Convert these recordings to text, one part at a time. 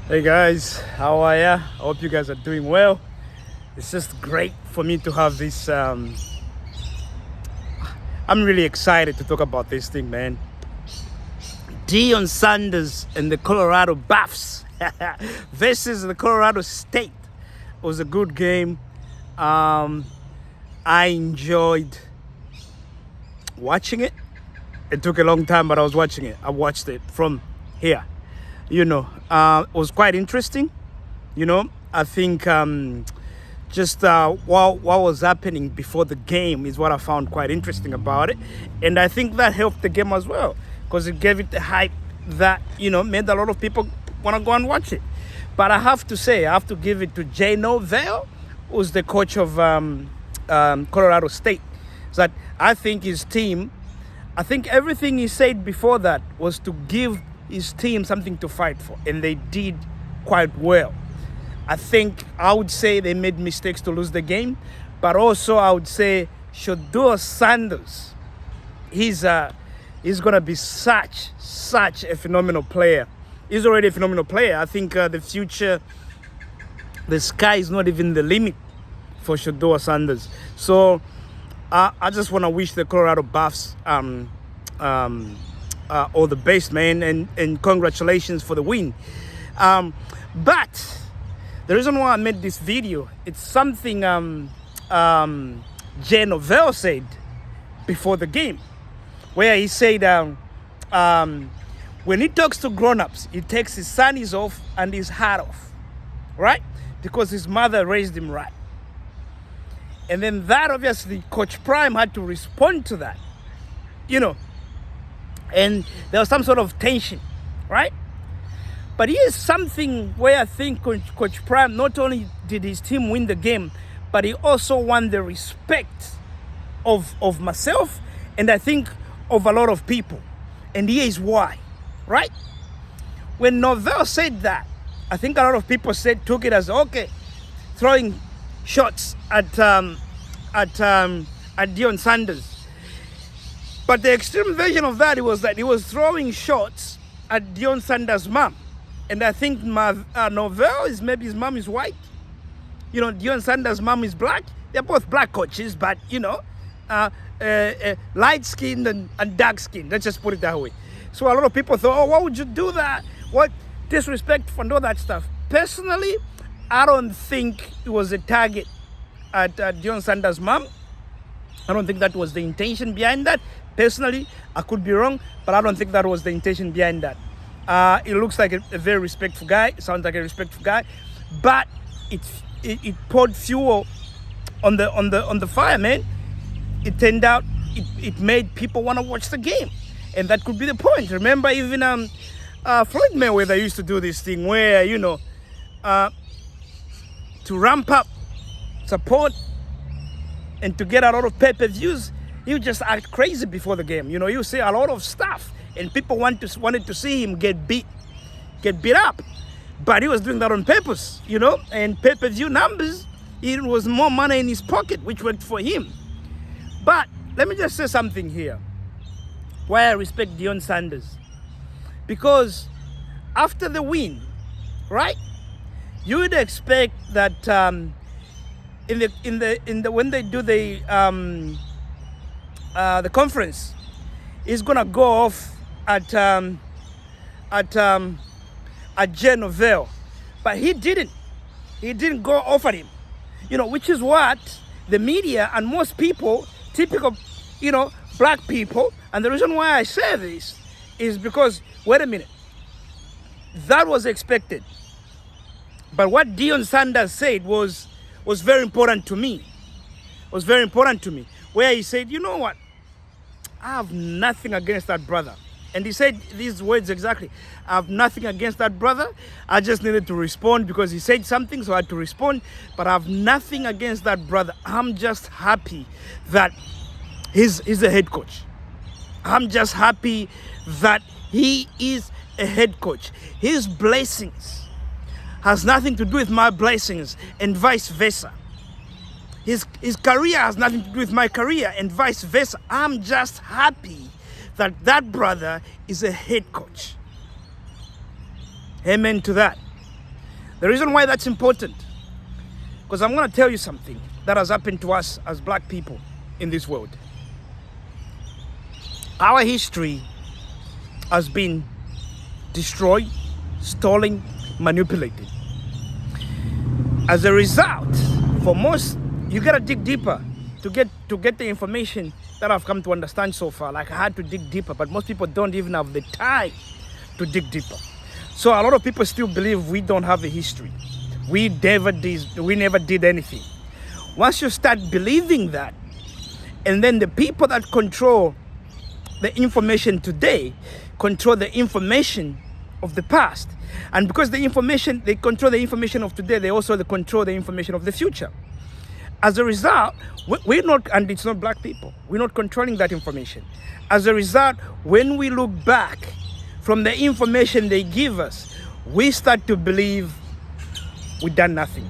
Hey guys, how are ya? I hope you guys are doing well. It's just great for me to have this. I'm really excited to talk about this thing, man. Deion Sanders and the Colorado Buffs versus the Colorado State. It was a good game. I enjoyed watching it. It took a long time, but I was watching it. I watched it from here. It was quite interesting. I think just what was happening before the game is what I found quite interesting about it. And I think that helped the game as well because it gave it the hype that, made a lot of people want to go and watch it. But I have to say, I have to give it to Norvell, who's the coach of Colorado State. So that I think his team, I think everything he said before that was to give his team something to fight for, and they did quite well. I would say they made mistakes to lose the game, but also I would say Shedeur Sanders, he's gonna be such a phenomenal player. He's already a phenomenal player. I think the future, the sky is not even the limit for Shedeur Sanders. So I just want to wish the Colorado Buffs all the best, man, and congratulations for the win. But the reason why I made this video, it's something Norvell said before the game, where he said when he talks to grown-ups, he takes his sunnies off and his hat off, right? Because his mother raised him right. And then that, obviously, Coach Prime had to respond to that, and there was some sort of tension, right? But here's something where I think Coach Prime, not only did his team win the game, but he also won the respect of myself, and I think of a lot of people. And here is why, right? When Norvell said that, I think a lot of people took it as, okay, throwing shots at Deion Sanders. But the extreme version of that was that he was throwing shots at Deion Sanders' mom. And I think Norvell maybe his mom is white. Deion Sanders' mom is black. They're both black coaches, but, light-skinned and dark-skinned. Let's just put it that way. So a lot of people thought, why would you do that? What disrespect and all that stuff. Personally, I don't think it was a target at Deion Sanders' mom. I don't think that was the intention behind that. Personally, I could be wrong, but I don't think that was the intention behind that. It looks like a very respectful guy. It sounds like a respectful guy, but it poured fuel on the fire, man. It turned out it made people want to watch the game, and that could be the point. Remember, even Floyd Mayweather used to do this thing where to ramp up support and to get a lot of pay-per-views, he would just act crazy before the game. You say a lot of stuff, and people wanted to see him get beat up. But he was doing that on purpose, and pay-per-view numbers, it was more money in his pocket, which worked for him. But let me just say something here, why I respect Deion Sanders. Because after the win, right, you would expect that when they do the conference, he's gonna go off at Norvell, but he didn't go off at him, which is what the media and most people, typical black people, and the reason why I say this is because, wait a minute, that was expected, but what Deion Sanders said was very important to me. Where he said, you know what? I have nothing against that brother. And he said these words exactly. I have nothing against that brother. I just needed to respond because he said something, so I had to respond. But I have nothing against that brother. I'm just happy that he's a head coach. I'm just happy that he is a head coach. His blessings has nothing to do with my blessings, and vice versa. His career has nothing to do with my career, and vice versa. I'm just happy that brother is a head coach. Amen to that. The reason why that's important, because I'm going to tell you something that has happened to us as black people in this world. Our history has been destroyed, stolen, manipulated. As a result, for most, you gotta dig deeper to get the information that I've come to understand so far. Like, I had to dig deeper, but most people don't even have the time to dig deeper. So a lot of people still believe we don't have a history. We never did anything. Once you start believing that, and then the people that control the information today control the information of the past. And because they control the information of today, they also control the information of the future. As a result, we're not, and it's not black people, we're not controlling that information. As a result, when we look back from the information they give us, we start to believe we've done nothing.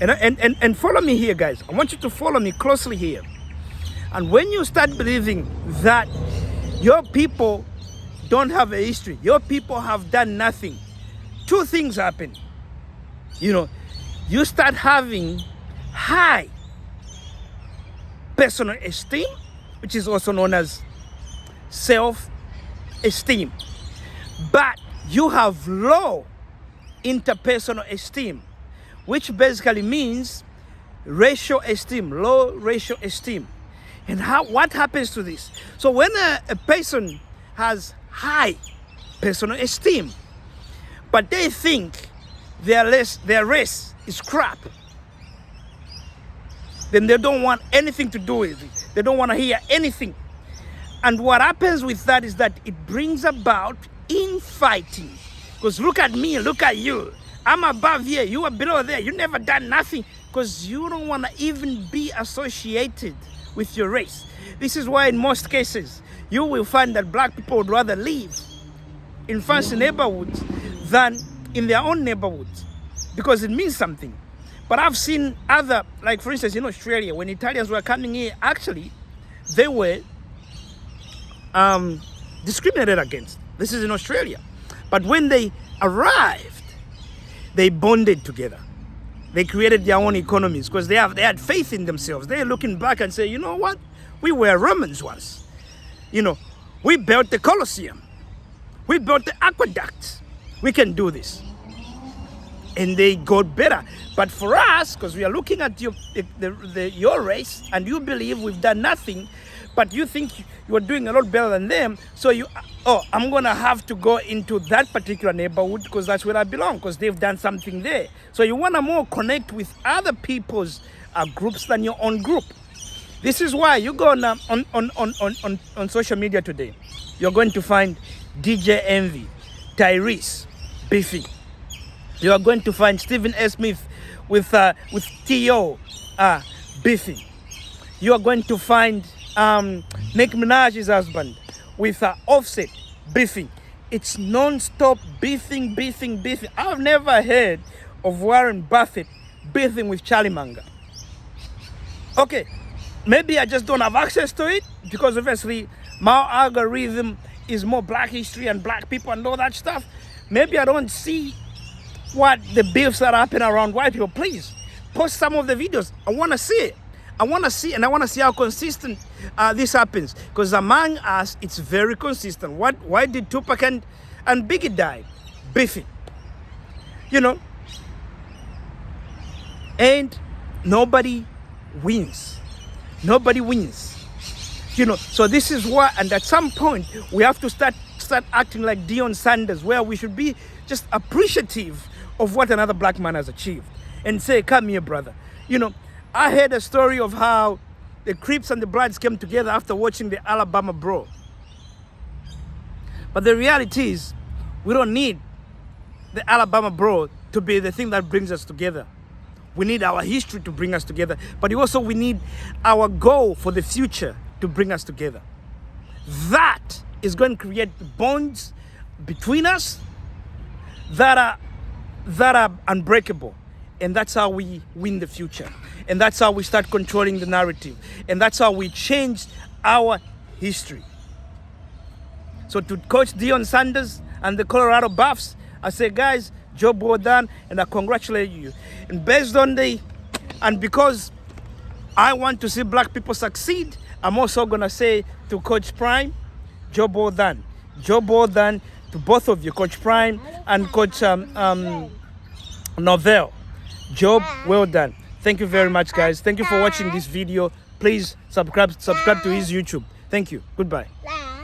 And follow me here, guys. I want you to follow me closely here. And when you start believing that your people don't have a history, your people have done nothing, two things happen. You start having high personal esteem, which is also known as self-esteem. But you have low interpersonal esteem, which basically means racial esteem, low racial esteem. And what happens to this? So when a person has high personal esteem, but they think their race is crap, then they don't want anything to do with it. They don't want to hear anything. And what happens with that is that it brings about infighting. Because look at me, look at you. I'm above here, you are below there. You never done nothing. Because you don't want to even be associated with your race. This is why in most cases, you will find that black people would rather live in fancy neighborhoods than in their own neighborhoods, because it means something. But I've seen other, like for instance in Australia, when Italians were coming here, actually, they were discriminated against. This is in Australia. But when they arrived, they bonded together. They created their own economies because they had faith in themselves. They're looking back and say, you know what? We were Romans once. We built the Colosseum. We built the aqueducts. We can do this. And they got better. But for us, because we are looking at your race, and you believe we've done nothing, but you think you are doing a lot better than them, so I'm going to have to go into that particular neighborhood because that's where I belong, because they've done something there. So you want to more connect with other people's groups than your own group. This is why you go on social media today, you're going to find DJ Envy, Tyrese, beefing. You are going to find Stephen S. Smith with T.O. beefing. You are going to find Nicki Minaj's husband with Offset beefing. It's non-stop beefing. I've never heard of Warren Buffett beefing with Charlie Munger. Okay, maybe I just don't have access to it because obviously my algorithm is more black history and black people and all that stuff. Maybe I don't see what the beefs that happen around white people. Please post some of the videos. I want to see it. I want to see how consistent this happens. Because among us, it's very consistent. Why did Tupac and Biggie die? Beefing. And nobody wins. Nobody wins. So this is why, and at some point, we have to start acting like Deion Sanders, where we should be just appreciative of what another black man has achieved and say, come here, brother. I heard a story of how the Crips and the Bloods came together after watching the Alabama Brawl. But the reality is, we don't need the Alabama Brawl to be the thing that brings us together. We need our history to bring us together. But also we need our goal for the future to bring us together. That is going to create bonds between us that are unbreakable. And that's how we win the future. And that's how we start controlling the narrative. And that's how we change our history. So to Coach Deion Sanders and the Colorado Buffs, I say, guys, Job well done, and I congratulate you. And based on and because I want to see black people succeed, I'm also gonna say to Coach Prime, job well done. Job well done to both of you, Coach Prime and Coach Norvell. Job well done. Thank you very much, guys. Thank you for watching this video. Please subscribe to his YouTube. Thank you. Goodbye.